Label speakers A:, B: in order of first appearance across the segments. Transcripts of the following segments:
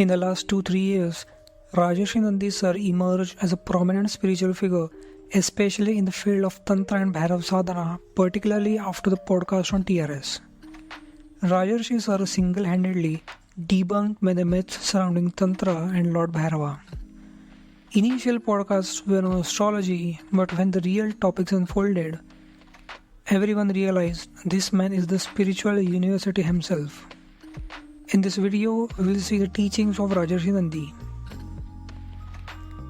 A: In the last 2-3 years, Rajarshi Nandy sir emerged as a prominent spiritual figure, especially in the field of Tantra and Bhairava sadhana, particularly after the podcast on TRS. Rajarshi sir single-handedly debunked many myths surrounding Tantra and Lord Bhairava. Initial podcasts were on astrology, but when the real topics unfolded, everyone realized this man is the spiritual university himself. In this video, we will see the teachings of Rajarshi Nandy.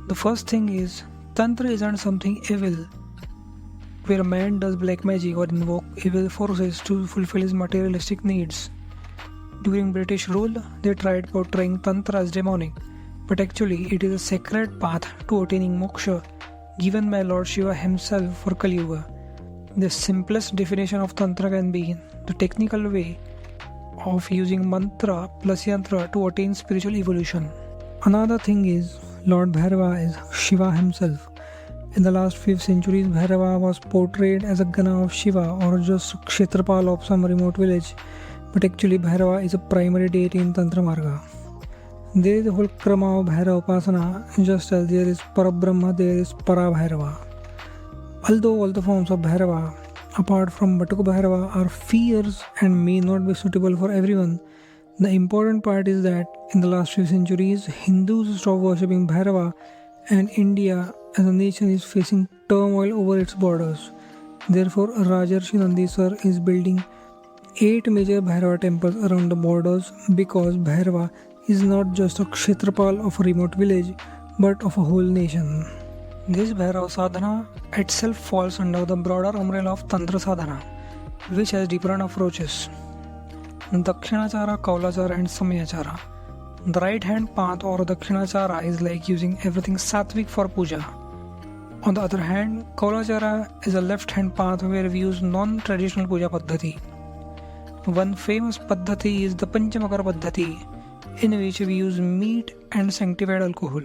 A: The first thing is, Tantra isn't something evil, where a man does black magic or invoke evil forces to fulfill his materialistic needs. During British rule, they tried portraying Tantra as demonic, but actually it is a sacred path to attaining moksha given by Lord Shiva himself for Kaliyuga. The simplest definition of Tantra can be the technical way of using mantra plus yantra to attain spiritual evolution. Another thing is, Lord Bhairava is Shiva himself. In the last few centuries, Bhairava was portrayed as a Gana of Shiva or just Kshetrapal of some remote village, but actually Bhairava is a primary deity in Tantra Marga. There is a whole krama of Bhairava Upasana, just as there is Parabrahma, there is Para-Bhairava. Although all the forms of Bhairava, apart from Batuka Bhairava, are fierce and may not be suitable for everyone, the important part is that in the last few centuries, Hindus stopped worshipping Bhairava and India as a nation is facing turmoil over its borders. Therefore, Rajarshi Nandy sir is building 8 major Bhairava temples around the borders because Bhairava is not just a Kshetrapal of a remote village but of a whole nation. This Bhairava sadhana itself falls under the broader umbrella of Tantra Sadhana, which has different approaches. Dakshinachara, Kaulachara and Samayachara. The right hand path or Dakshinachara is like using everything sattvic for puja. On the other hand, Kaulachara is a left hand path where we use non-traditional puja paddhati. One famous paddhati is the Panchamakara paddhati, in which we use meat and sanctified alcohol.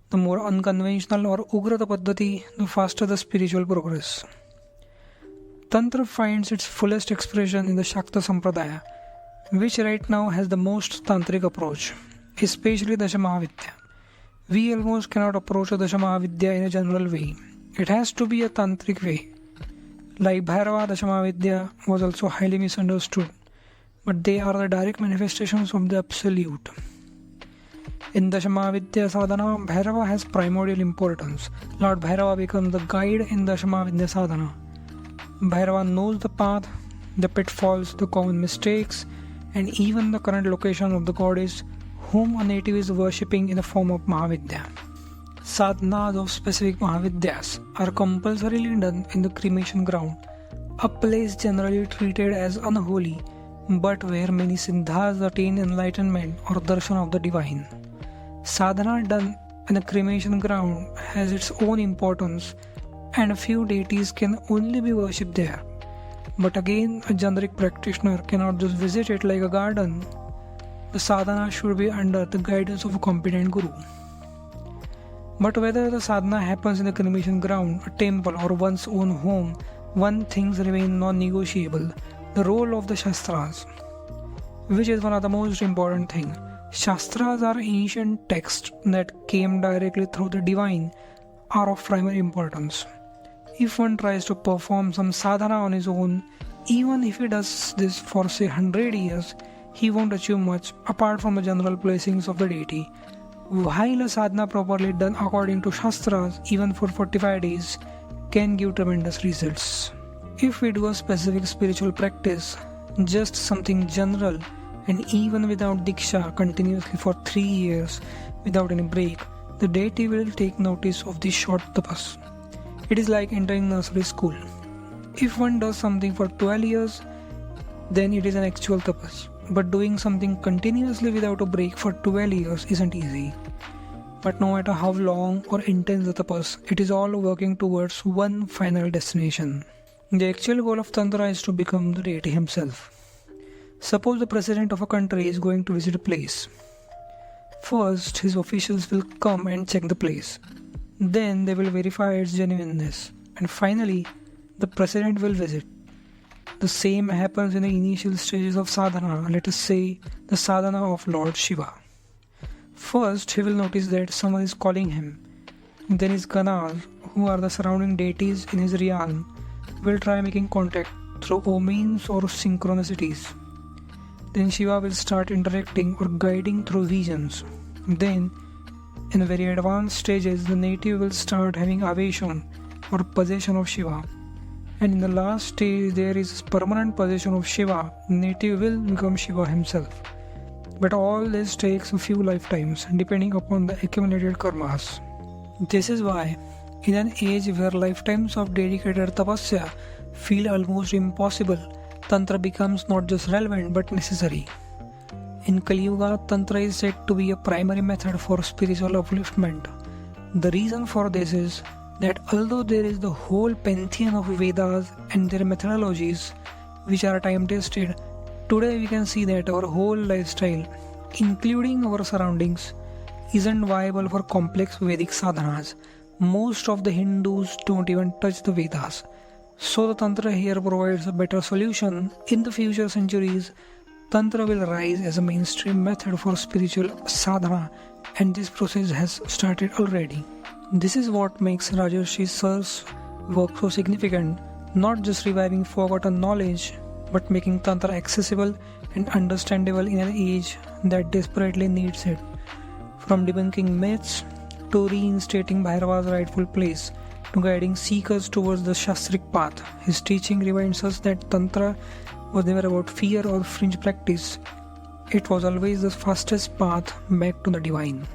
A: The more unconventional or Ugrata paddhati, the faster the spiritual progress. Tantra finds its fullest expression in the Shakta Sampradaya, which right now has the most tantric approach, especially Dasha Mahavidya. We almost cannot approach a Dasha Mahavidya in a general way. It has to be a tantric way. Like Bhairava, Dasha Mahavidya was also highly misunderstood, but they are the direct manifestations of the Absolute. In Dasha Mahavidya sadhana, Bhairava has primordial importance. Lord Bhairava becomes the guide in Dasha Mahavidya sadhana. Bhairava knows the path, the pitfalls, the common mistakes, and even the current location of the goddess whom a native is worshipping in the form of Mahavidya. Sadhanas of specific Mahavidyas are compulsorily done in the cremation ground, a place generally treated as unholy, but where many siddhas attain enlightenment or darshan of the divine. Sadhana done in a cremation ground has its own importance, and a few deities can only be worshipped there. But again, a generic practitioner cannot just visit it like a garden. The sadhana should be under the guidance of a competent guru. But whether the sadhana happens in the cremation ground, a temple, or one's own home, one thing remains non-negotiable: the role of the Shastras, which is one of the most important things. Shastras are ancient texts that came directly through the divine, are of primary importance. If one tries to perform some sadhana on his own, even if he does this for say 100 years, he won't achieve much apart from the general blessings of the deity. While a sadhana properly done according to Shastras, even for 45 days, can give tremendous results. If we do a specific spiritual practice, just something general, and even without diksha continuously for 3 years without any break, the deity will take notice of this short tapas. It is like entering nursery school. If one does something for 12 years, then it is an actual tapas. But doing something continuously without a break for 12 years isn't easy. But no matter how long or intense the tapas, it is all working towards one final destination. The actual goal of Tantra is to become the deity himself. Suppose the president of a country is going to visit a place. First, his officials will come and check the place. Then they will verify its genuineness. And finally, the president will visit. The same happens in the initial stages of sadhana, let us say the sadhana of Lord Shiva. First, he will notice that someone is calling him. Then his ganas, who are the surrounding deities in his realm, will try making contact through omens or synchronicities. Then Shiva will start interacting or guiding through visions. Then, in very advanced stages, the native will start having avation or possession of Shiva. And in the last stage, there is permanent possession of Shiva. Native will become Shiva himself. But all this takes a few lifetimes, depending upon the accumulated karmas. This is why, in an age where lifetimes of dedicated tapasya feel almost impossible, Tantra becomes not just relevant but necessary. In Kaliyuga, Tantra is said to be a primary method for spiritual upliftment. The reason for this is that although there is the whole pantheon of Vedas and their methodologies which are time-tested, today we can see that our whole lifestyle, including our surroundings, isn't viable for complex Vedic sadhanas. Most of the Hindus don't even touch the Vedas. So the Tantra here provides a better solution. In the future centuries, Tantra will rise as a mainstream method for spiritual sadhana, and this process has started already. This is what makes Rajarshi Sir's work so significant, not just reviving forgotten knowledge, but making Tantra accessible and understandable in an age that desperately needs it. From debunking myths to reinstating Bhairava's rightful place to guiding seekers towards the Shastric path, his teaching reminds us that Tantra was never about fear or fringe practice. It was always the fastest path back to the divine.